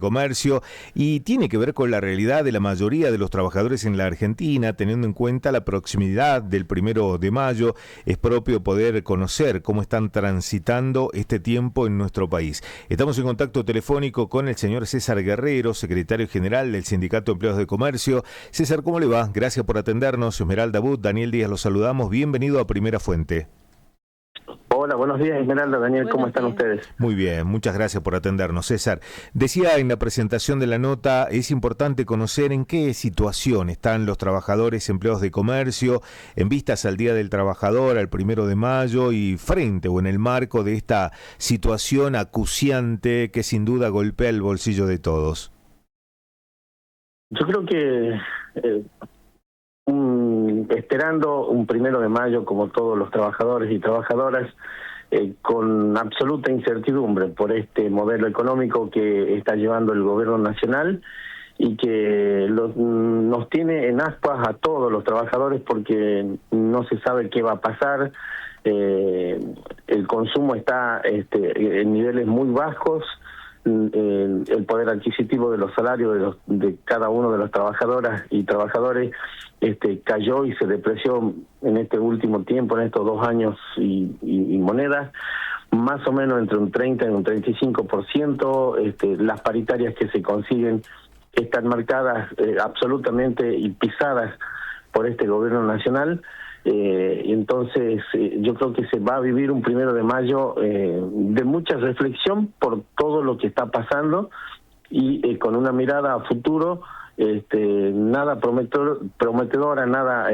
Comercio, y tiene que ver con la realidad de la mayoría de los trabajadores en la Argentina, teniendo en cuenta la proximidad del 1 de Mayo. Es propio poder conocer cómo están transitando este tiempo en nuestro país. Estamos en contacto telefónico con el señor César Guerrero, secretario general del Sindicato de Empleados de Comercio. César, ¿cómo le va? Gracias por atendernos. Esmeralda Bud, Daniel Díaz, los saludamos. Bienvenido a Primera Fuente. Hola, buenos días, Esmeralda, Daniel, ¿cómo están ustedes? Muy bien, muchas gracias por atendernos, César. Decía en la presentación de la nota, es importante conocer en qué situación están los trabajadores empleados de comercio en vistas al Día del Trabajador, al 1 de Mayo, y frente o en el marco de esta situación acuciante que sin duda golpea el bolsillo de todos. Yo creo que esperando un 1 de Mayo, como todos los trabajadores y trabajadoras, con absoluta incertidumbre por este modelo económico que está llevando el gobierno nacional y que nos tiene en ascuas a todos los trabajadores porque no se sabe qué va a pasar. El consumo está en niveles muy bajos. El poder adquisitivo de los salarios de cada uno de las trabajadoras y trabajadores cayó y se depreció en este último tiempo, en estos 2 años y monedas, más o menos entre un 30 y un 35%. Las paritarias que se consiguen están marcadas absolutamente y pisadas por este gobierno nacional. Entonces yo creo que se va a vivir un 1 de Mayo de mucha reflexión por todo lo que está pasando y con una mirada a futuro nada prometedora, nada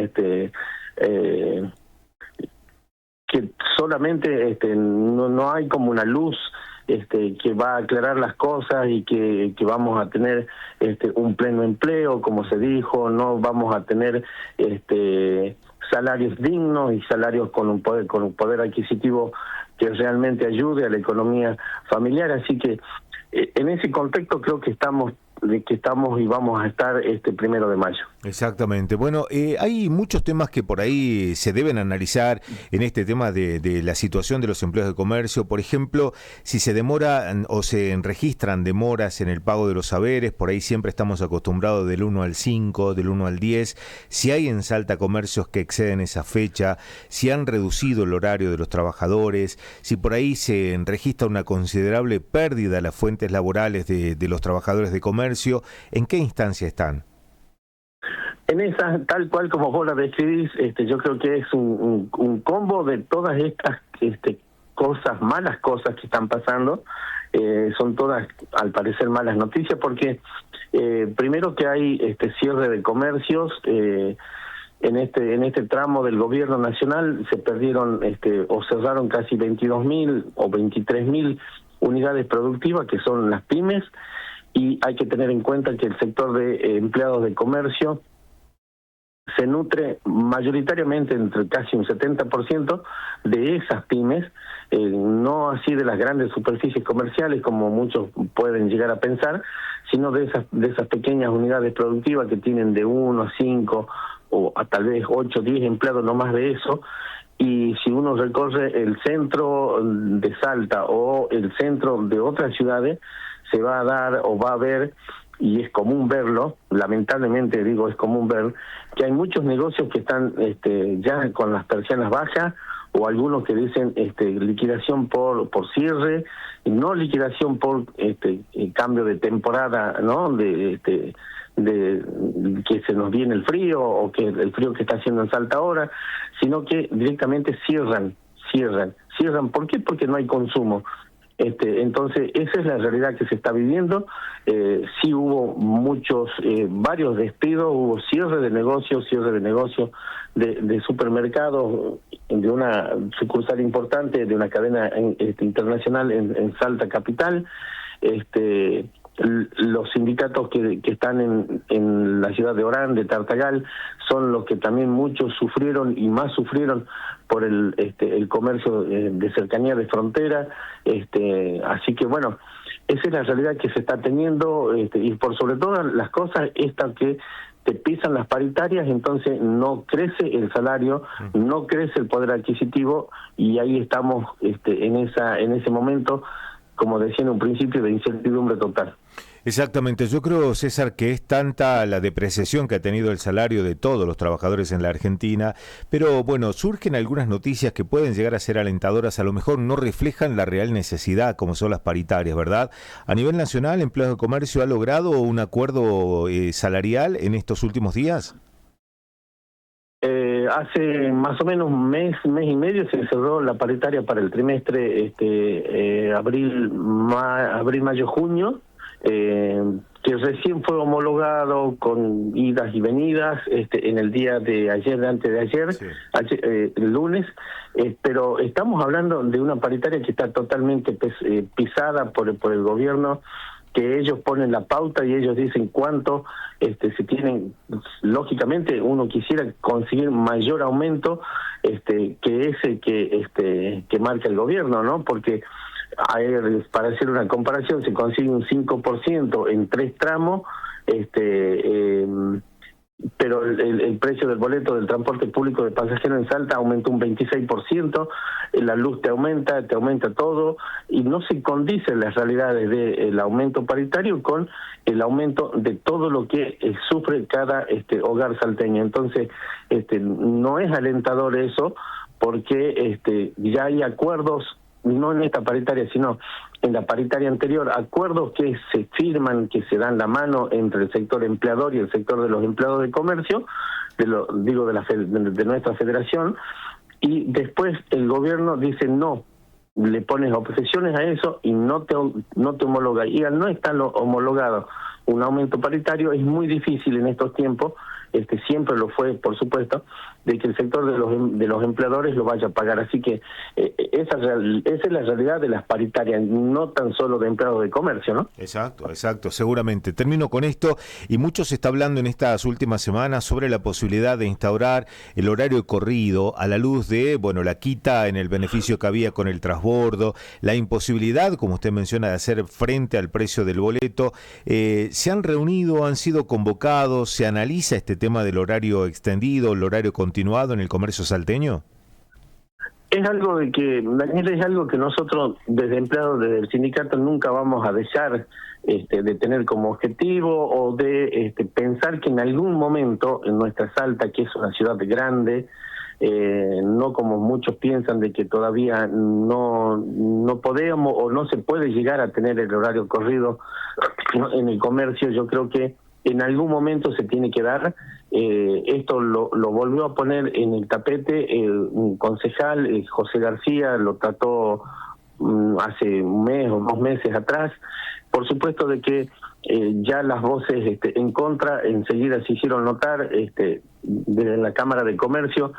que solamente no hay como una luz que va a aclarar las cosas y que vamos a tener un pleno empleo, como se dijo, no vamos a tener salarios dignos y salarios con un poder adquisitivo que realmente ayude a la economía familiar. Así que en ese contexto creo que estamos y vamos a estar 1 de Mayo. Exactamente. Bueno, hay muchos temas que por ahí se deben analizar en este tema de la situación de los empleados de comercio. Por ejemplo, si se demoran o se registran demoras en el pago de los haberes, por ahí siempre estamos acostumbrados del 1 al 5, del 1 al 10. Si hay en Salta comercios que exceden esa fecha, si han reducido el horario de los trabajadores, si por ahí se registra una considerable pérdida de las fuentes laborales de los trabajadores de comercio, ¿en qué instancia están? En esa, tal cual como vos la describís, yo creo que es un combo de todas estas malas cosas que están pasando. Son todas, al parecer, malas noticias porque primero que hay cierre de comercios. En este tramo del gobierno nacional se perdieron o cerraron casi 22.000 o 23.000 unidades productivas, que son las pymes. Y hay que tener en cuenta que el sector de empleados de comercio se nutre mayoritariamente, entre casi un 70%, de esas pymes, no así de las grandes superficies comerciales como muchos pueden llegar a pensar, sino de esas pequeñas unidades productivas que tienen de 1 a 5 o a tal vez 8 o 10 empleados, no más de eso. Y si uno recorre el centro de Salta o el centro de otras ciudades, se va a dar o va a ver, y es común verlo, lamentablemente digo, es común ver, que hay muchos negocios que están ya con las persianas bajas, o algunos que dicen liquidación por cierre, no liquidación por cambio de temporada, ¿no? De que se nos viene el frío, o que el frío que está haciendo en Salta ahora, sino que directamente cierran. ¿Por qué? Porque no hay consumo. Entonces esa es la realidad que se está viviendo. Sí hubo varios despidos, hubo cierre de negocios de supermercados, de una sucursal importante de una cadena internacional en Salta capital. Los sindicatos que están en la ciudad de Orán, de Tartagal, son los que también muchos sufrieron y más sufrieron por el comercio de cercanía de frontera. Así que bueno, esa es la realidad que se está teniendo, y por sobre todas las cosas, esta que te pisan las paritarias, entonces no crece el salario, no crece el poder adquisitivo, y ahí estamos en ese momento, como decía en un principio, de incertidumbre total. Exactamente, yo creo, César, que es tanta la depreciación que ha tenido el salario de todos los trabajadores en la Argentina, pero bueno, surgen algunas noticias que pueden llegar a ser alentadoras, a lo mejor no reflejan la real necesidad, como son las paritarias, ¿verdad? A nivel nacional, Empleados de Comercio ha logrado un acuerdo salarial en estos últimos días. Hace más o menos un mes y medio se cerró la paritaria para el trimestre abril, mayo, junio, que recién fue homologado con idas y venidas en el día de ayer, de antes de ayer, sí. El lunes, pero estamos hablando de una paritaria que está totalmente pisada por el gobierno, que ellos ponen la pauta y ellos dicen cuánto se tienen. Lógicamente uno quisiera conseguir mayor aumento que ese que marca el gobierno, ¿no? Porque para hacer una comparación se consigue un 5% en 3 tramos, pero el precio del boleto del transporte público de pasajeros en Salta aumentó un 26%, la luz te aumenta todo, y no se condicen las realidades del aumento paritario con el aumento de todo lo que sufre cada hogar salteño. Entonces, no es alentador eso, porque ya hay acuerdos, no en esta paritaria, sino en la paritaria anterior, acuerdos que se firman, que se dan la mano entre el sector empleador y el sector de los empleados de comercio, de nuestra federación, y después el gobierno dice no, le pones objeciones a eso y no te homologa. Y al no estar homologado un aumento paritario, es muy difícil en estos tiempos, siempre lo fue, por supuesto, de que el sector de los empleadores lo vaya a pagar. Así que esa es la realidad de las paritarias, no tan solo de empleados de comercio, ¿no? Exacto, seguramente. Termino con esto, y mucho se está hablando en estas últimas semanas sobre la posibilidad de instaurar el horario corrido a la luz de, bueno, la quita en el beneficio que había con el transbordo, la imposibilidad, como usted menciona, de hacer frente al precio del boleto. ¿Se han reunido, han sido convocados, se analiza este tema del horario extendido, el horario continuado en el comercio salteño? Es algo de que, Daniel, es algo que nosotros desde empleados, desde el sindicato, nunca vamos a dejar de tener como objetivo, o de pensar que en algún momento en nuestra Salta, que es una ciudad grande, no como muchos piensan de que todavía no podemos o no se puede llegar a tener el horario corrido en el comercio. Yo creo que en algún momento se tiene que dar. Esto lo volvió a poner en el tapete un concejal, José García, lo trató hace un mes o 2 meses atrás. Por supuesto de que ya las voces en contra enseguida se hicieron notar desde la Cámara de Comercio,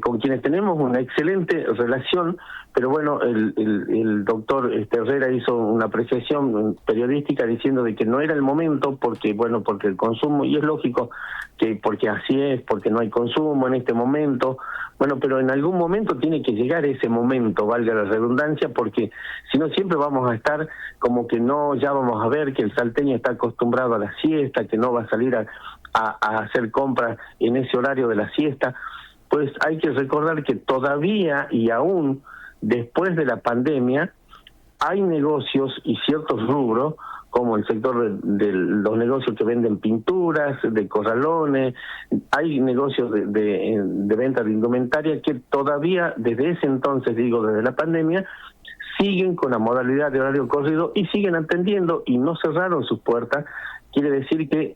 con quienes tenemos una excelente relación, pero bueno, el doctor Herrera hizo una apreciación periodística diciendo de que no era el momento, porque el consumo, y es lógico que porque así es, porque no hay consumo en este momento, pero en algún momento tiene que llegar ese momento, valga la redundancia, porque si no siempre vamos a estar como que no, ya vamos a ver que el salteño está acostumbrado a la siesta, que no va a salir a hacer compras en ese horario de la siesta. Pues hay que recordar que todavía y aún después de la pandemia hay negocios y ciertos rubros, como el sector de los negocios que venden pinturas, de corralones, hay negocios de venta de indumentaria que todavía desde ese entonces, desde la pandemia, siguen con la modalidad de horario corrido y siguen atendiendo y no cerraron sus puertas. Quiere decir que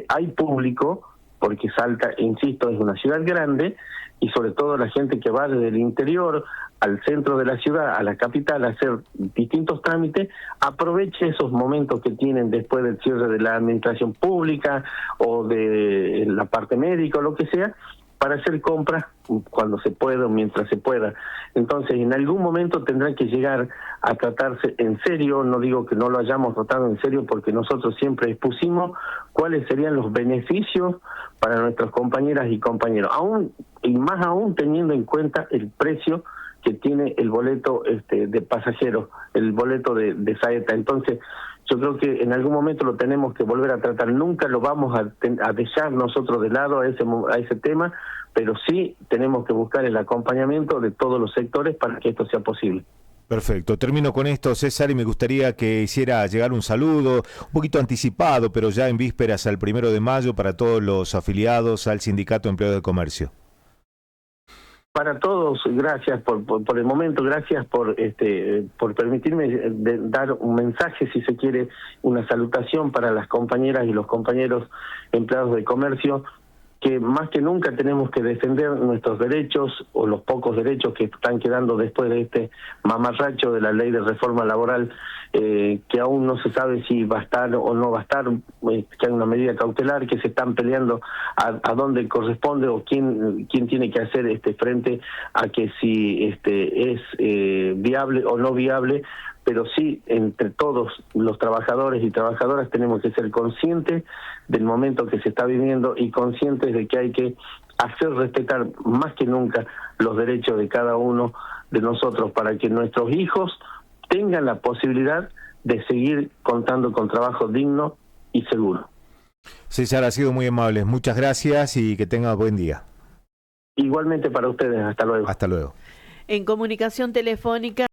hay público, porque Salta, insisto, es una ciudad grande, y sobre todo la gente que va desde el interior al centro de la ciudad, a la capital, a hacer distintos trámites, aproveche esos momentos que tienen después del cierre de la administración pública o de la parte médica o lo que sea, para hacer compras cuando se pueda o mientras se pueda. Entonces, en algún momento tendrá que llegar a tratarse en serio. No digo que no lo hayamos tratado en serio, porque nosotros siempre expusimos cuáles serían los beneficios para nuestras compañeras y compañeros, aún y más aún teniendo en cuenta el precio que tiene el boleto de pasajeros, el boleto de Saeta. Entonces, yo creo que en algún momento lo tenemos que volver a tratar. Nunca lo vamos a dejar nosotros de lado a ese tema, pero sí tenemos que buscar el acompañamiento de todos los sectores para que esto sea posible. Perfecto. Termino con esto, César, y me gustaría que hiciera llegar un saludo, un poquito anticipado, pero ya en vísperas al 1 de mayo, para todos los afiliados al Sindicato de Empleados de Comercio. Para todos, gracias por el momento, gracias por permitirme dar un mensaje, si se quiere, una salutación para las compañeras y los compañeros empleados de comercio, que más que nunca tenemos que defender nuestros derechos o los pocos derechos que están quedando después de este mamarracho de la ley de reforma laboral, que aún no se sabe si va a estar o no va a estar, que hay una medida cautelar, que se están peleando a dónde corresponde o quién tiene que hacer frente a que si es viable o no viable. Pero sí, entre todos los trabajadores y trabajadoras tenemos que ser conscientes del momento que se está viviendo y conscientes de que hay que hacer respetar más que nunca los derechos de cada uno de nosotros para que nuestros hijos tengan la posibilidad de seguir contando con trabajo digno y seguro. César, ha sido muy amable. Muchas gracias y que tenga buen día. Igualmente para ustedes. Hasta luego. Hasta luego. En comunicación telefónica.